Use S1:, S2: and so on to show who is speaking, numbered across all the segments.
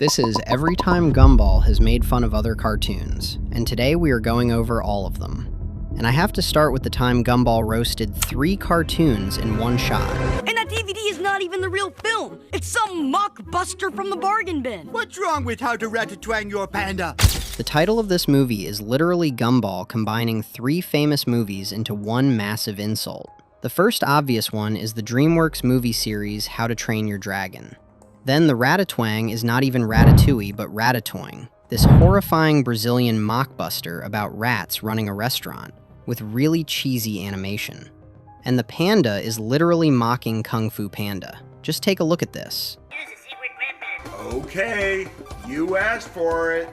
S1: This is Every Time Gumball has made fun of other cartoons, and today we are going over all of them. And I have to start with the time Gumball roasted 3 cartoons in one shot.
S2: And that DVD is not even the real film. It's some mockbuster from the bargain bin.
S3: What's wrong with how to rat-a-twang your panda?
S1: The title of this movie is literally Gumball combining 3 famous movies into one massive insult. The first obvious one is the DreamWorks movie series How to Train Your Dragon. Then the Ratatwang is not even Ratatouille, but Ratatouille, this horrifying Brazilian mockbuster about rats running a restaurant, with really cheesy animation. And the panda is literally mocking Kung Fu Panda. Just take a look at this.
S4: Here's a secret weapon.
S3: Okay, you asked for it.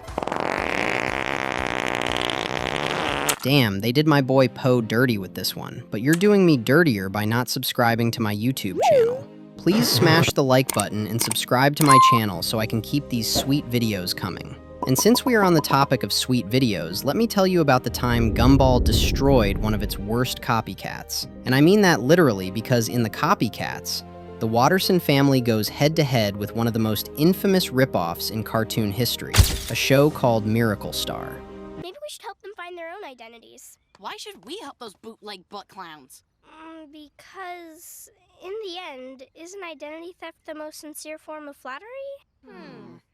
S1: Damn, they did my boy Poe dirty with this one, but you're doing me dirtier by not subscribing to my YouTube channel. Please smash the like button and subscribe to my channel so I can keep these sweet videos coming. And since we are on the topic of sweet videos, let me tell you about the time Gumball destroyed one of its worst copycats. And I mean that literally because in the Copycats, the Watterson family goes head-to-head with one of the most infamous ripoffs in cartoon history, a show called Miracle Star.
S5: Maybe we should help them find their own identities.
S6: Why should we help those bootleg butt clowns?
S5: Because, in the end, isn't identity theft the most sincere form of flattery?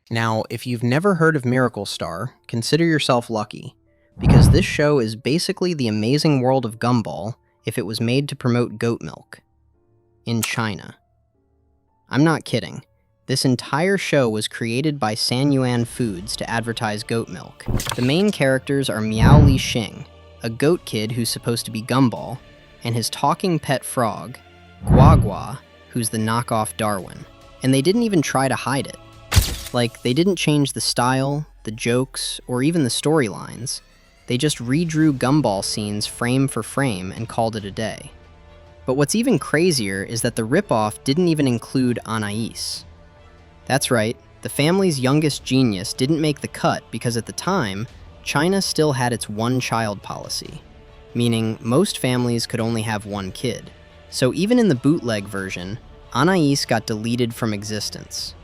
S1: Now, if you've never heard of Miracle Star, consider yourself lucky, because this show is basically the amazing world of Gumball if it was made to promote goat milk. In China. I'm not kidding. This entire show was created by Sanyuan Foods to advertise goat milk. The main characters are Miao Li Xing, a goat kid who's supposed to be Gumball, and his talking pet frog, Gua Gua, who's the knockoff Darwin. And they didn't even try to hide it. Like, they didn't change the style, the jokes, or even the storylines. They just redrew Gumball scenes frame for frame and called it a day. But what's even crazier is that the ripoff didn't even include Anais. That's right, the family's youngest genius didn't make the cut because at the time, China still had its one-child policy, meaning most families could only have one kid. So even in the bootleg version, Anais got deleted from existence.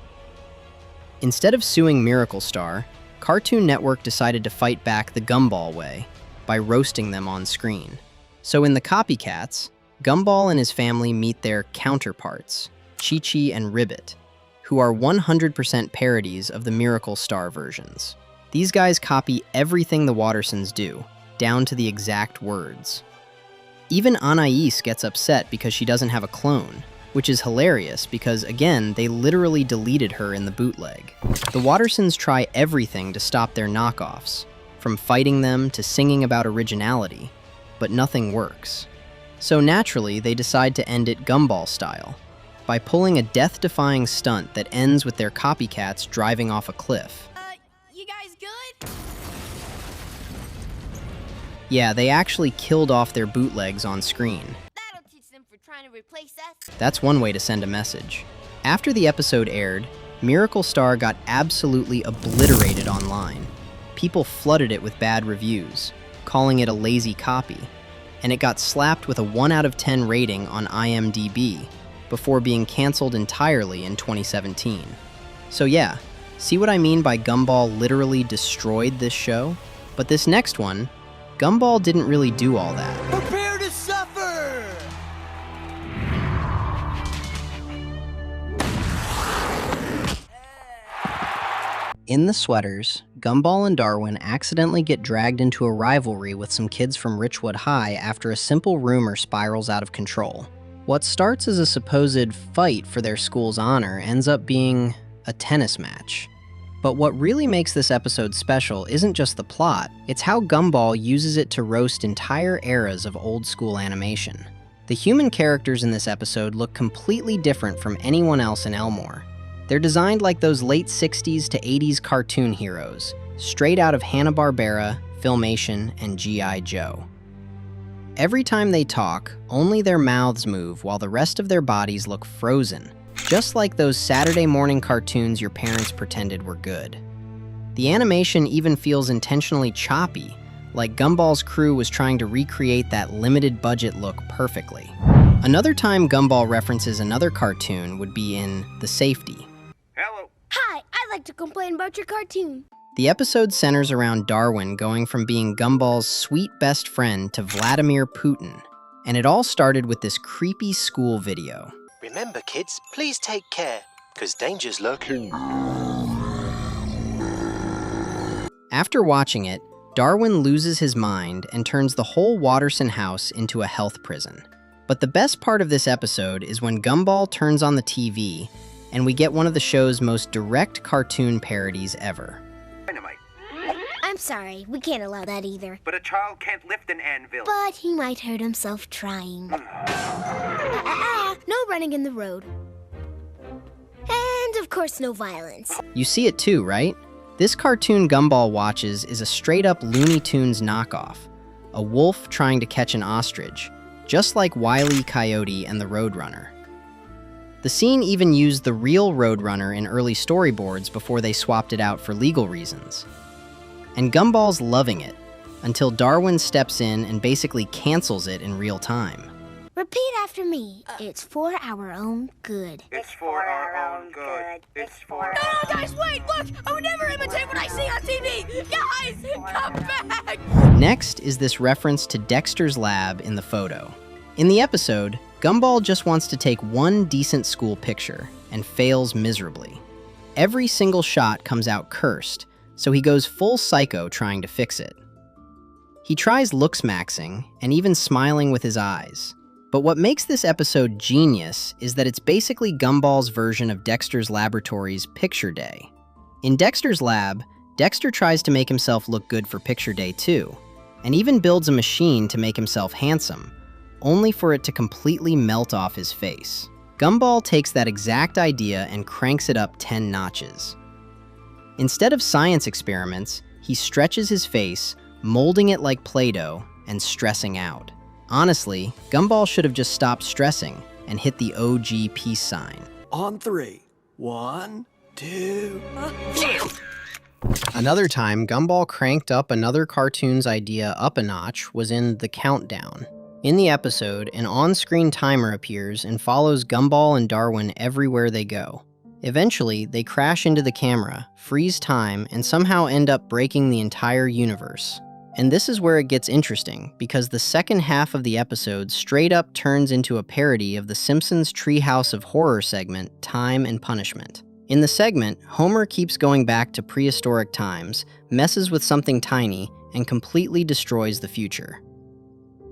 S1: Instead of suing Miracle Star, Cartoon Network decided to fight back the Gumball way by roasting them on screen. So in the Copycats, Gumball and his family meet their counterparts, Chi-Chi and Ribbit, who are 100% parodies of the Miracle Star versions. These guys copy everything the Wattersons do, down to the exact words. Even Anais gets upset because she doesn't have a clone, which is hilarious because, again, they literally deleted her in the bootleg. The Wattersons try everything to stop their knockoffs, from fighting them to singing about originality, but nothing works. So naturally, they decide to end it Gumball style, by pulling a death-defying stunt that ends with their copycats driving off a cliff.
S6: You guys good?
S1: Yeah, they actually killed off their bootlegs on screen.
S6: That'll teach them for trying to replace us.
S1: That's one way to send a message. After the episode aired, Miracle Star got absolutely obliterated online. People flooded it with bad reviews, calling it a lazy copy, and it got slapped with a 1 out of 10 rating on IMDb before being canceled entirely in 2017. So yeah, see what I mean by Gumball literally destroyed this show? But this next one, Gumball didn't really do all that.
S3: Prepare to suffer!
S1: In the sweaters, Gumball and Darwin accidentally get dragged into a rivalry with some kids from Richwood High after a simple rumor spirals out of control. What starts as a supposed fight for their school's honor ends up being a tennis match. But what really makes this episode special isn't just the plot, it's how Gumball uses it to roast entire eras of old school animation. The human characters in this episode look completely different from anyone else in Elmore. They're designed like those late 60s to 80s cartoon heroes, straight out of Hanna-Barbera, Filmation, and G.I. Joe. Every time they talk, only their mouths move while the rest of their bodies look frozen, just like those Saturday morning cartoons your parents pretended were good. The animation even feels intentionally choppy, like Gumball's crew was trying to recreate that limited budget look perfectly. Another time Gumball references another cartoon would be in The Safety.
S4: Hello.
S5: Hi, I like to complain about your cartoon.
S1: The episode centers around Darwin going from being Gumball's sweet best friend to Vladimir Putin. And it all started with this creepy school video.
S7: Remember, kids, please take care, because danger's lurking.
S1: After watching it, Darwin loses his mind and turns the whole Watterson house into a health prison. But the best part of this episode is when Gumball turns on the TV and we get one of the show's most direct cartoon parodies ever.
S4: Dynamite.
S5: I'm sorry, we can't allow that either.
S4: But a child can't lift an anvil.
S5: But he might hurt himself trying. No running in the road. And of course, no violence.
S1: You see it too, right? This cartoon Gumball watches is a straight-up Looney Tunes knockoff, a wolf trying to catch an ostrich, just like Wile E. Coyote and the Roadrunner. The scene even used the real Roadrunner in early storyboards before they swapped it out for legal reasons. And Gumball's loving it, until Darwin steps in and basically cancels it in real time.
S5: Repeat after me. It's for our own good.
S4: It's for our own good. It's for
S6: No, guys, wait! Look! I would never imitate what I see on TV! Guys, come back!
S1: Next is this reference to Dexter's lab in the photo. In the episode, Gumball just wants to take one decent school picture and fails miserably. Every single shot comes out cursed, so he goes full psycho trying to fix it. He tries looks-maxing and even smiling with his eyes. But what makes this episode genius is that it's basically Gumball's version of Dexter's Laboratory's Picture Day. In Dexter's lab, Dexter tries to make himself look good for Picture Day too, and even builds a machine to make himself handsome, only for it to completely melt off his face. Gumball takes that exact idea and cranks it up 10 notches. Instead of science experiments, he stretches his face, molding it like Play-Doh, and stressing out. Honestly, Gumball should have just stopped stressing and hit the OG peace sign.
S3: On three. 1, 2.
S1: Another time, Gumball cranked up another cartoon's idea up a notch was in The Countdown. In the episode, an on-screen timer appears and follows Gumball and Darwin everywhere they go. Eventually, they crash into the camera, freeze time, and somehow end up breaking the entire universe. And this is where it gets interesting, because the second half of the episode straight up turns into a parody of the Simpsons Treehouse of Horror segment, Time and Punishment. In the segment, Homer keeps going back to prehistoric times, messes with something tiny, and completely destroys the future.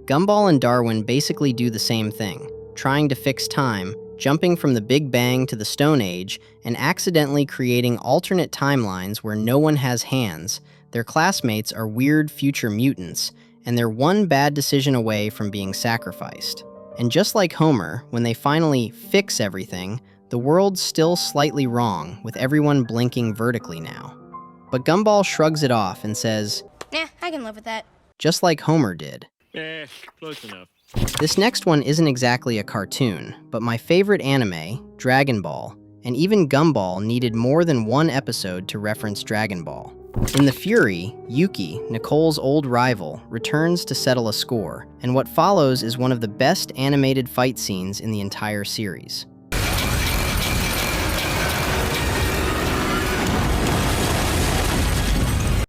S1: Gumball and Darwin basically do the same thing, trying to fix time, jumping from the Big Bang to the Stone Age, and accidentally creating alternate timelines where no one has hands. Their classmates are weird future mutants, and they're one bad decision away from being sacrificed. And just like Homer, when they finally fix everything, the world's still slightly wrong, with everyone blinking vertically now. But Gumball shrugs it off and says,
S5: Nah, I can live with that.
S1: just like Homer did.
S8: Close enough.
S1: This next one isn't exactly a cartoon, but my favorite anime, Dragon Ball, and even Gumball needed more than one episode to reference Dragon Ball. In The Fury, Yuki, Nicole's old rival, returns to settle a score, and what follows is one of the best animated fight scenes in the entire series.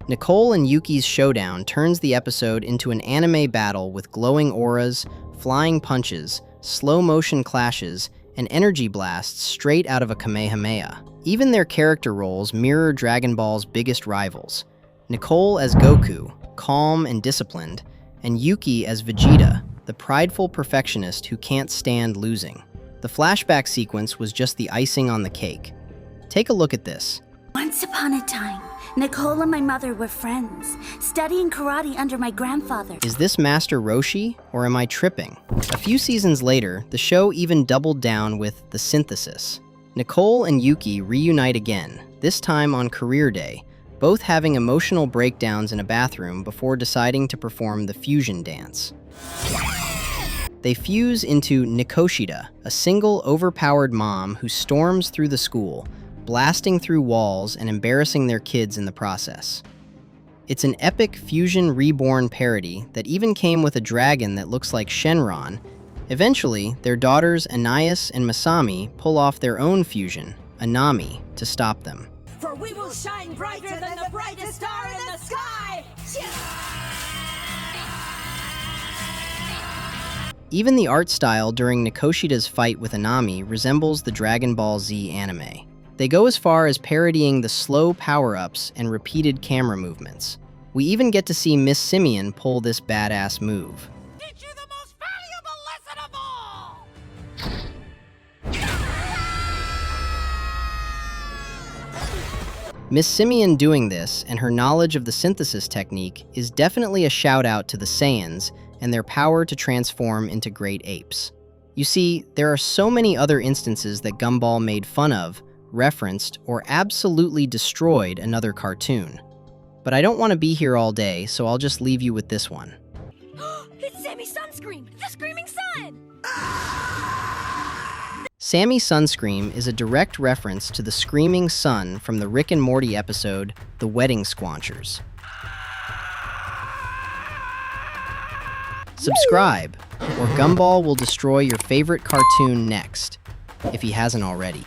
S1: Nicole and Yuki's showdown turns the episode into an anime battle with glowing auras, flying punches, slow-motion clashes, and energy blasts straight out of a Kamehameha. Even their character roles mirror Dragon Ball's biggest rivals. Nicole as Goku, calm and disciplined, and Yuki as Vegeta, the prideful perfectionist who can't stand losing. The flashback sequence was just the icing on the cake. Take a look at this.
S9: Once upon a time, Nicole and my mother were friends, studying karate under my grandfather.
S1: Is this Master Roshi, or am I tripping? A few seasons later, the show even doubled down with The Synthesis. Nicole and Yuki reunite again, this time on career day, both having emotional breakdowns in a bathroom before deciding to perform the fusion dance. They fuse into Nikoshida, a single overpowered mom who storms through the school, blasting through walls and embarrassing their kids in the process. It's an epic Fusion Reborn parody that even came with a dragon that looks like Shenron. Eventually, their daughters Anais and Masami pull off their own fusion, Anami, to stop them.
S6: For we will shine brighter than the brightest star in the sky!
S1: Even the art style during Nikoshida's fight with Anami resembles the Dragon Ball Z anime. They go as far as parodying the slow power-ups and repeated camera movements. We even get to see Miss Simian pull this badass move.
S6: Teach you the most valuable lesson of all!
S1: Miss Simian doing this and her knowledge of the synthesis technique is definitely a shout out to the Saiyans and their power to transform into great apes. You see, there are so many other instances that Gumball made fun of, referenced, or absolutely destroyed another cartoon. But I don't want to be here all day, so I'll just leave you with this one.
S6: It's Sammy Sunscream, the Screaming Sun!
S1: Sammy Sunscream is a direct reference to the Screaming Sun from the Rick and Morty episode, The Wedding Squanchers. Subscribe, or Gumball will destroy your favorite cartoon next, if he hasn't already.